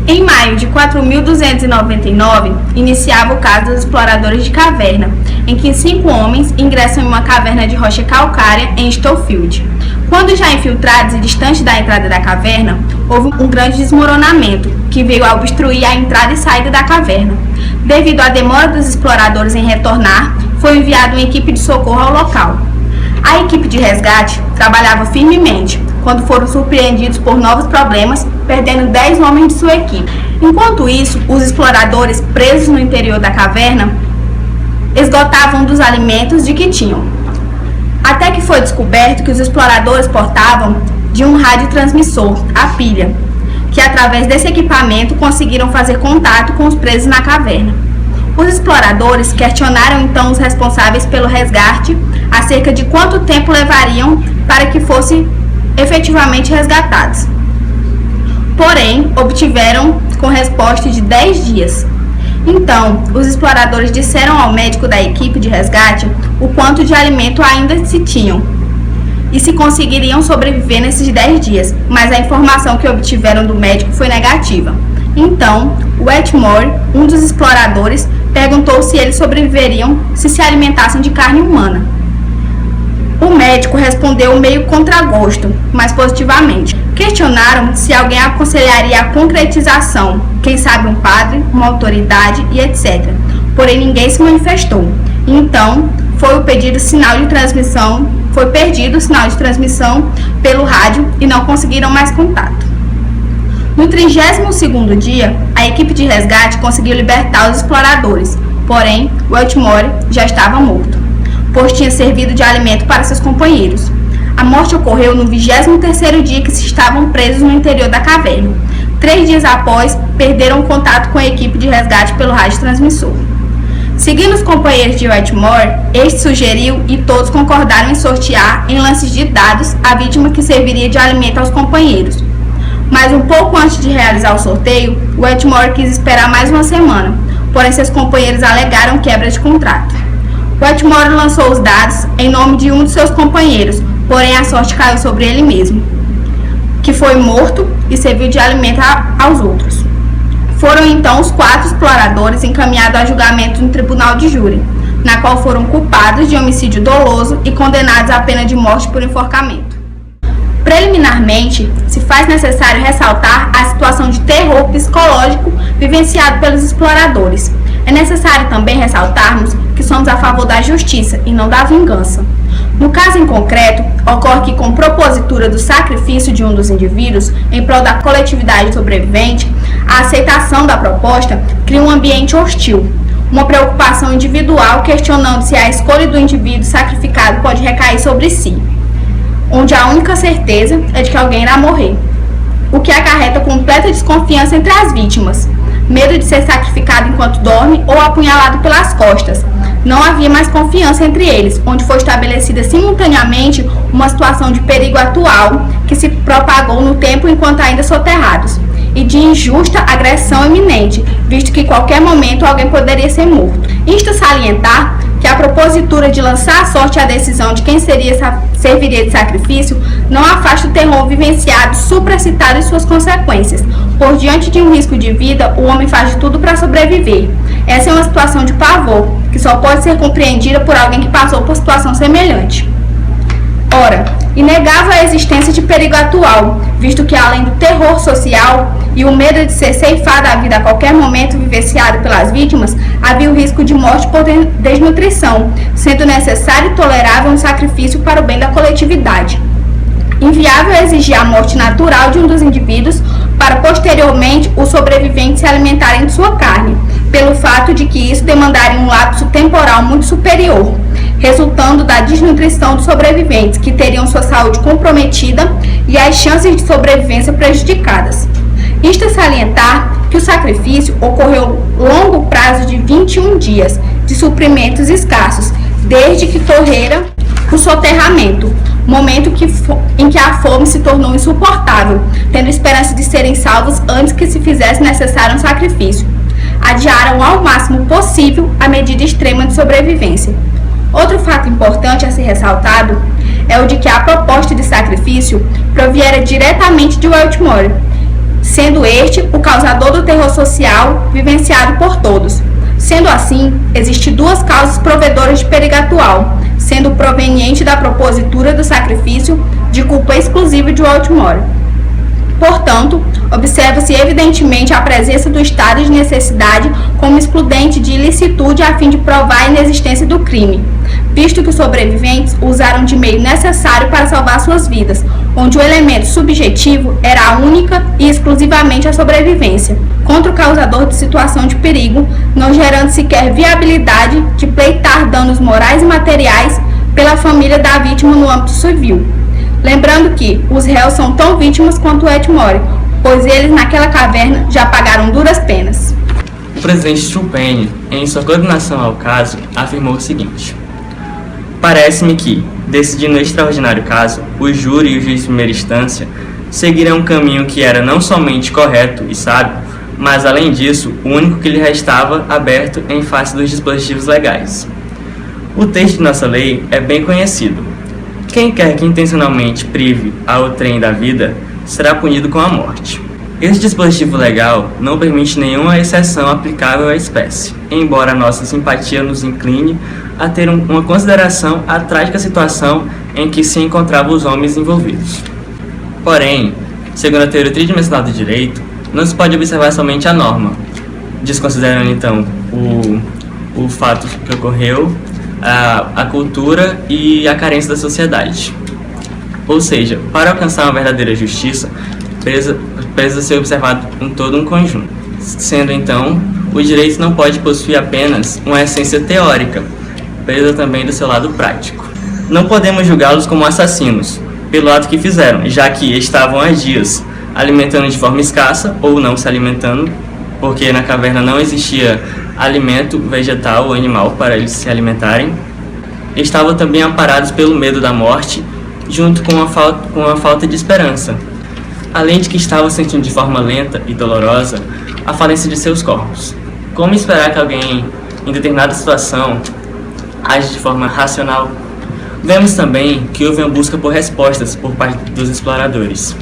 Em maio de 4.299, iniciava o caso dos exploradores de caverna, em que 5 homens ingressam em uma caverna de rocha calcária em Stonefield. Quando já infiltrados e distantes da entrada da caverna, houve um grande desmoronamento, que veio a obstruir a entrada e saída da caverna. Devido à demora dos exploradores em retornar, foi enviada uma equipe de socorro ao local. A equipe de resgate trabalhava firmemente, quando foram surpreendidos por novos problemas, perdendo 10 homens de sua equipe. Enquanto isso, os exploradores, presos no interior da caverna, esgotavam dos alimentos de que tinham. Até que foi descoberto que os exploradores portavam de um radiotransmissor, a pilha, que através desse equipamento conseguiram fazer contato com os presos na caverna. Os exploradores questionaram então os responsáveis pelo resgate acerca de quanto tempo levariam para que fossem efetivamente resgatados. Porém, obtiveram com resposta de 10 dias. Então, os exploradores disseram ao médico da equipe de resgate o quanto de alimento ainda se tinham e se conseguiriam sobreviver nesses 10 dias, mas a informação que obtiveram do médico foi negativa. Então, Wetmore, um dos exploradores, perguntou se eles sobreviveriam se alimentassem de carne humana. O médico respondeu meio contragosto, mas positivamente. Questionaram se alguém aconselharia a concretização, quem sabe um padre, uma autoridade e etc. Porém, ninguém se manifestou. Então, foi perdido o sinal de transmissão pelo rádio e não conseguiram mais contato. No 32º dia, a equipe de resgate conseguiu libertar os exploradores, porém, Wetmore já estava morto, pois tinha servido de alimento para seus companheiros. A morte ocorreu no 23º dia que se estavam presos no interior da caverna. 3 dias após, perderam contato com a equipe de resgate pelo radiotransmissor. Seguindo os companheiros de Wetmore, este sugeriu e todos concordaram em sortear em lances de dados a vítima que serviria de alimento aos companheiros. Mas um pouco antes de realizar o sorteio, Wetmore quis esperar mais uma semana, porém seus companheiros alegaram quebra de contrato. Wetmore lançou os dados em nome de um de seus companheiros, porém a sorte caiu sobre ele mesmo, que foi morto e serviu de alimento aos outros. Foram então os 4 exploradores encaminhados a julgamento no tribunal de júri, na qual foram culpados de homicídio doloso e condenados à pena de morte por enforcamento. Preliminarmente, se faz necessário ressaltar a situação de terror psicológico vivenciado pelos exploradores. É necessário também ressaltarmos que somos a favor da justiça e não da vingança. No caso em concreto, ocorre que com propositura do sacrifício de um dos indivíduos em prol da coletividade sobrevivente, a aceitação da proposta cria um ambiente hostil, uma preocupação individual questionando se a escolha do indivíduo sacrificado pode recair sobre si, onde a única certeza é de que alguém irá morrer, o que acarreta completa desconfiança entre as vítimas, medo de ser sacrificado enquanto dorme ou apunhalado pelas costas. Não havia mais confiança entre eles, onde foi estabelecida simultaneamente uma situação de perigo atual que se propagou no tempo enquanto ainda soterrados, e de injusta agressão iminente, visto que em qualquer momento alguém poderia ser morto. Isto salientar que a propositura de lançar à sorte a decisão de quem serviria de sacrifício não afasta o terror vivenciado, supracitado e suas consequências. Por diante de um risco de vida, o homem faz de tudo para sobreviver. Essa é uma situação de pavor, que só pode ser compreendida por alguém que passou por situação semelhante. Ora, inegável a existência de perigo atual, visto que além do terror social e o medo de ser ceifada a vida a qualquer momento vivenciado pelas vítimas, havia o risco de morte por desnutrição, sendo necessário e tolerável um sacrifício para o bem da coletividade. Inviável exigir a morte natural de um dos indivíduos para posteriormente os sobreviventes se alimentarem de sua carne, pelo fato de que isso demandaria um lapso temporal muito superior, resultando da desnutrição dos sobreviventes, que teriam sua saúde comprometida e as chances de sobrevivência prejudicadas. Isto é salientar que o sacrifício ocorreu longo prazo de 21 dias, de suprimentos escassos, desde que torreira o soterramento, momento em que a fome se tornou insuportável, tendo esperança de serem salvos antes que se fizesse necessário um sacrifício. Adiaram ao máximo possível a medida extrema de sobrevivência. Outro fato importante a ser ressaltado é o de que a proposta de sacrifício proviera diretamente de Wetmore, sendo este o causador do terror social vivenciado por todos. Sendo assim, existem duas causas provedoras de perigo atual, sendo proveniente da propositura do sacrifício de culpa exclusiva de Whitmore. Portanto, observa-se evidentemente a presença do estado de necessidade como excludente de ilicitude a fim de provar a inexistência do crime, visto que os sobreviventes usaram de meio necessário para salvar suas vidas, onde o elemento subjetivo era a única e exclusivamente a sobrevivência, contra o causador de situação de perigo, não gerando sequer viabilidade de pleitar danos morais e materiais pela família da vítima no âmbito civil. Lembrando que os réus são tão vítimas quanto Whitmore, pois eles naquela caverna já pagaram duras penas. O presidente Trupane, em sua condenação ao caso, afirmou o seguinte: parece-me que, decidindo o extraordinário caso, o júri e o juiz de primeira instância seguiram um caminho que era não somente correto e sábio, mas, além disso, o único que lhe restava aberto em face dos dispositivos legais. O texto de nossa lei é bem conhecido. Quem quer que intencionalmente prive a outrem da vida será punido com a morte. Esse dispositivo legal não permite nenhuma exceção aplicável à espécie, embora a nossa simpatia nos incline a ter uma consideração à trágica situação em que se encontravam os homens envolvidos. Porém, segundo a teoria tridimensional do direito, não se pode observar somente a norma, desconsiderando então o fato que ocorreu, a cultura e a carência da sociedade. Ou seja, para alcançar uma verdadeira justiça, precisa ser observado em todo um conjunto. Sendo então, o direito não pode possuir apenas uma essência teórica, precisa também do seu lado prático. Não podemos julgá-los como assassinos, pelo ato que fizeram, já que estavam há dias alimentando de forma escassa ou não se alimentando, porque na caverna não existia alimento vegetal ou animal para eles se alimentarem. Estavam também amparados pelo medo da morte, junto com a falta de esperança, além de que estavam sentindo de forma lenta e dolorosa a falência de seus corpos. Como esperar que alguém, em determinada situação, age de forma racional? Vemos também que houve uma busca por respostas por parte dos exploradores.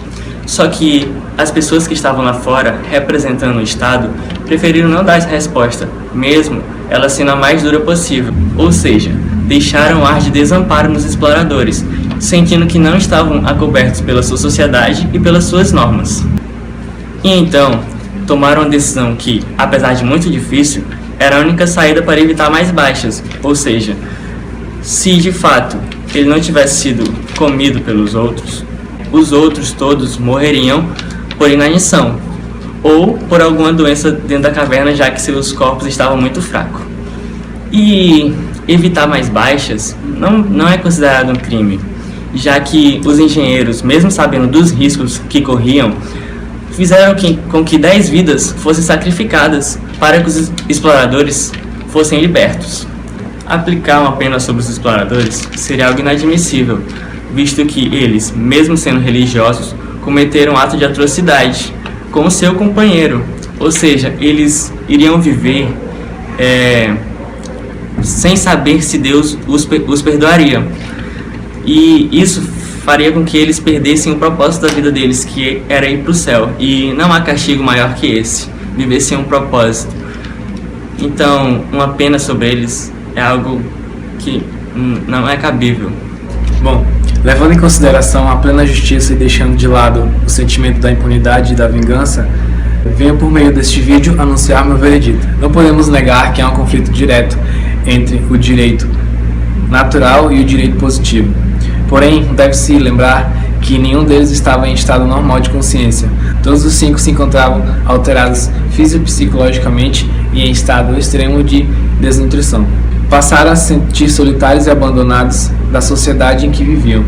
Só que as pessoas que estavam lá fora, representando o Estado, preferiram não dar essa resposta, mesmo ela sendo a mais dura possível. Ou seja, deixaram um ar de desamparo nos exploradores, sentindo que não estavam acobertos pela sua sociedade e pelas suas normas. E então, tomaram uma decisão que, apesar de muito difícil, era a única saída para evitar mais baixas, ou seja, se de fato ele não tivesse sido comido pelos outros, os outros todos morreriam por inanição ou por alguma doença dentro da caverna, já que seus corpos estavam muito fracos. E evitar mais baixas não é considerado um crime, já que os engenheiros, mesmo sabendo dos riscos que corriam, fizeram com que 10 vidas fossem sacrificadas para que os exploradores fossem libertos. Aplicar uma pena sobre os exploradores seria algo inadmissível, visto que eles, mesmo sendo religiosos, cometeram um ato de atrocidade com o seu companheiro, ou seja, eles iriam viver sem saber se Deus os perdoaria. E isso faria com que eles perdessem o propósito da vida deles, que era ir para o céu. E não há castigo maior que esse, viver sem um propósito. Então, uma pena sobre eles é algo que não é cabível. Bom, levando em consideração a plena justiça e deixando de lado o sentimento da impunidade e da vingança, venho por meio deste vídeo anunciar meu veredito. Não podemos negar que há um conflito direto entre o direito natural e o direito positivo. Porém, deve-se lembrar que nenhum deles estava em estado normal de consciência. Todos os 5 se encontravam alterados fisiopsicologicamente e em estado extremo de desnutrição. Passaram a se sentir solitários e abandonados da sociedade em que viviam.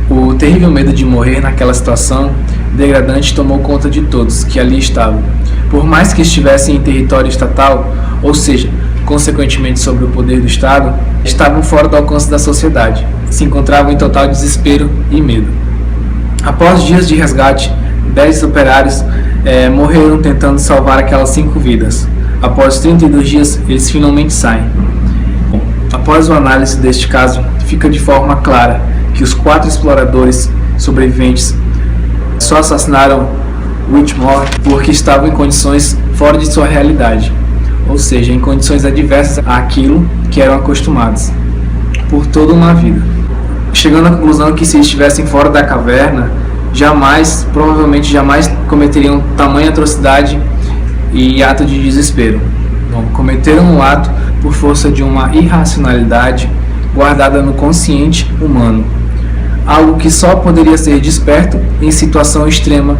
O terrível medo de morrer naquela situação degradante tomou conta de todos que ali estavam. Por mais que estivessem em território estatal, ou seja, consequentemente sobre o poder do Estado, estavam fora do alcance da sociedade. Se encontravam em total desespero e medo. Após dias de resgate, 10 operários morreram tentando salvar aquelas 5 vidas. Após 32 dias, eles finalmente saem. Após a análise deste caso, fica de forma clara que os 4 exploradores sobreviventes só assassinaram Whitmore porque estavam em condições fora de sua realidade, ou seja, em condições adversas àquilo que eram acostumados por toda uma vida, chegando à conclusão que se estivessem fora da caverna, provavelmente jamais cometeriam tamanha atrocidade e ato de desespero. Bom, cometeram um ato por força de uma irracionalidade guardada no consciente humano, algo que só poderia ser desperto em situação extrema,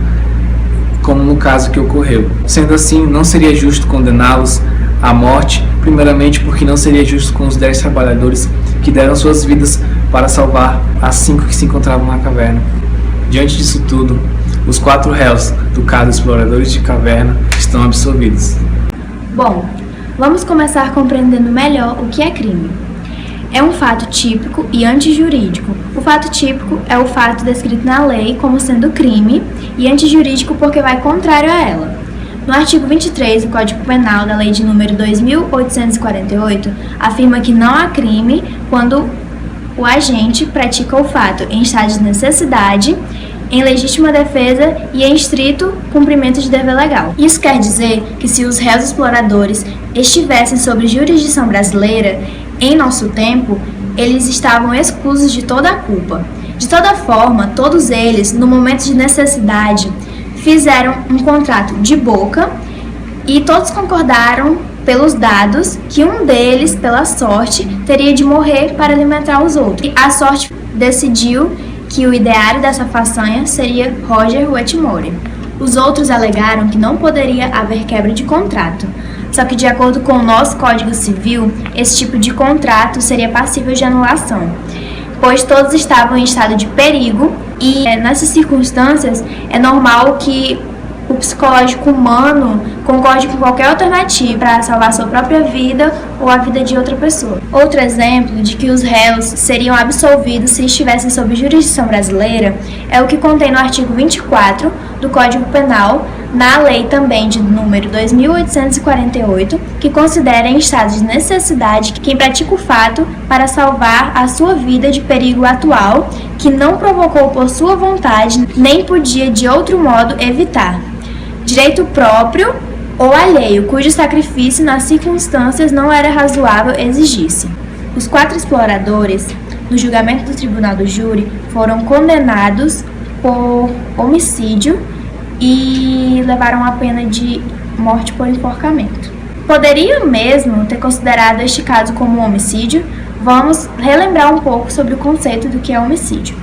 como no caso que ocorreu. Sendo assim, não seria justo condená-los à morte, primeiramente porque não seria justo com os 10 trabalhadores que deram suas vidas para salvar as 5 que se encontravam na caverna. Diante disso tudo, os 4 réus do caso Exploradores de Caverna estão absolvidos. Bom, vamos começar compreendendo melhor o que é crime. É um fato típico e antijurídico. O fato típico é o fato descrito na lei como sendo crime e antijurídico porque vai contrário a ela. No artigo 23 do Código Penal da Lei de número 2.848, afirma que não há crime quando o agente pratica o fato em estado de necessidade, em legítima defesa e em estrito cumprimento de dever legal. Isso quer dizer que se os réus exploradores estivessem sob jurisdição brasileira, em nosso tempo, eles estavam exclusos de toda a culpa. De toda forma, todos eles, no momento de necessidade, fizeram um contrato de boca e todos concordaram pelos dados que um deles, pela sorte, teria de morrer para alimentar os outros. E a sorte decidiu que o ideário dessa façanha seria Roger Whitmore. Os outros alegaram que não poderia haver quebra de contrato. Só que, de acordo com o nosso Código Civil, esse tipo de contrato seria passível de anulação, pois todos estavam em estado de perigo e, nessas circunstâncias, é normal que o psicológico humano concorde com qualquer alternativa para salvar sua própria vida ou a vida de outra pessoa. Outro exemplo de que os réus seriam absolvidos se estivessem sob jurisdição brasileira é o que contém no artigo 24 do Código Penal, na lei também de número 2.848, que considera em estado de necessidade quem pratica o fato para salvar a sua vida de perigo atual, que não provocou por sua vontade, nem podia de outro modo evitar. Direito próprio ou alheio, cujo sacrifício nas circunstâncias não era razoável exigisse. Os 4 exploradores, no julgamento do Tribunal do Júri, foram condenados por homicídio e levaram a pena de morte por enforcamento. Poderia mesmo ter considerado este caso como um homicídio? Vamos relembrar um pouco sobre o conceito do que é homicídio.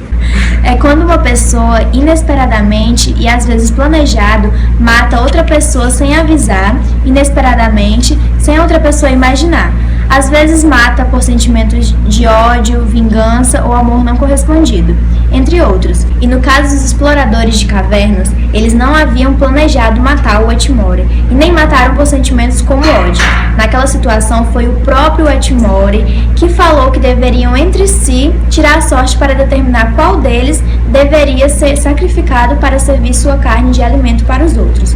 É quando uma pessoa, inesperadamente e às vezes planejado, mata outra pessoa sem avisar, inesperadamente, sem a outra pessoa imaginar. Às vezes mata por sentimentos de ódio, vingança ou amor não correspondido, entre outros. E no caso dos exploradores de cavernas, eles não haviam planejado matar o Whitmore e nem mataram por sentimentos como ódio. Naquela situação foi o próprio Whitmore que falou que deveriam entre si tirar a sorte para determinar qual deles deveria ser sacrificado para servir sua carne de alimento para os outros.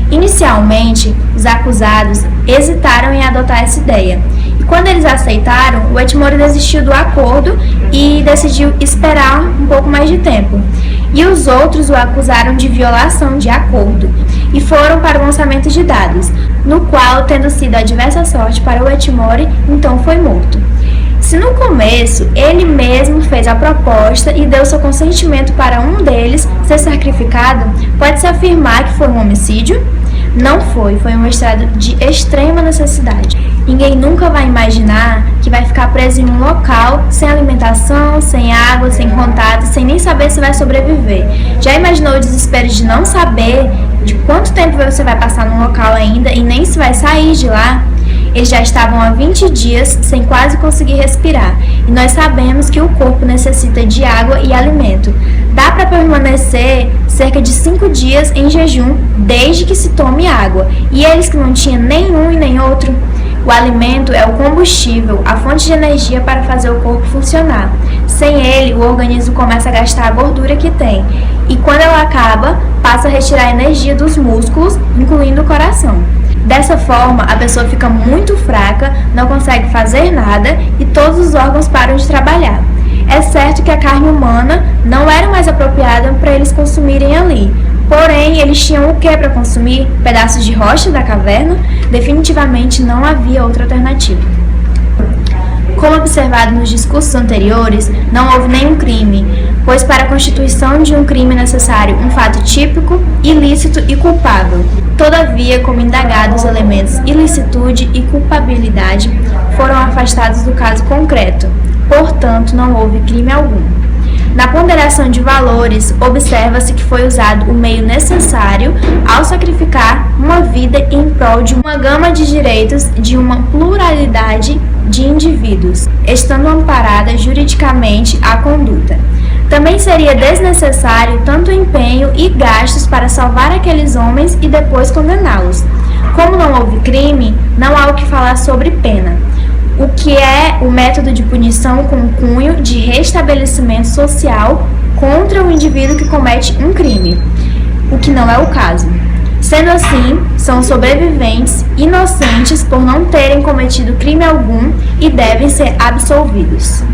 Inicialmente, os acusados hesitaram em adotar essa ideia. E quando eles aceitaram, o Whitmore desistiu do acordo e decidiu esperar um pouco mais de tempo. E os outros o acusaram de violação de acordo e foram para o lançamento de dados, no qual, tendo sido adversa sorte para o Whitmore, então foi morto. Se no começo ele mesmo fez a proposta e deu seu consentimento para um deles ser sacrificado, pode-se afirmar que foi um homicídio? Não foi um estado de extrema necessidade. Ninguém nunca vai imaginar que vai ficar preso em um local sem alimentação, sem água, sem contato, sem nem saber se vai sobreviver. Já imaginou o desespero de não saber de quanto tempo você vai passar num local ainda e nem se vai sair de lá? Eles já estavam há 20 dias sem quase conseguir respirar, e nós sabemos que o corpo necessita de água e alimento. Dá para permanecer cerca de 5 dias em jejum, desde que se tome água, e eles que não tinham nenhum e nem outro. O alimento é o combustível, a fonte de energia para fazer o corpo funcionar. Sem ele, o organismo começa a gastar a gordura que tem, e quando ela acaba, passa a retirar a energia dos músculos, incluindo o coração. Dessa forma, a pessoa fica muito fraca, não consegue fazer nada e todos os órgãos param de trabalhar. É certo que a carne humana não era mais apropriada para eles consumirem ali, Porém, eles tinham o que para consumir? Pedaços de rocha da caverna? Definitivamente não havia outra alternativa. Como observado nos discursos anteriores, não houve nenhum crime, pois para a constituição de um crime é necessário um fato típico, ilícito e culpável. Todavia, como indagados os elementos ilicitude e culpabilidade foram afastados do caso concreto, portanto não houve crime algum. Na ponderação de valores, observa-se que foi usado o meio necessário ao sacrificar uma vida em prol de uma gama de direitos de uma pluralidade de indivíduos, estando amparada juridicamente a conduta. Também seria desnecessário tanto empenho e gastos para salvar aqueles homens e depois condená-los. Como não houve crime, não há o que falar sobre pena, o que é o método de punição com cunho de restabelecimento social contra o indivíduo que comete um crime, o que não é o caso. Sendo assim, são sobreviventes inocentes por não terem cometido crime algum e devem ser absolvidos.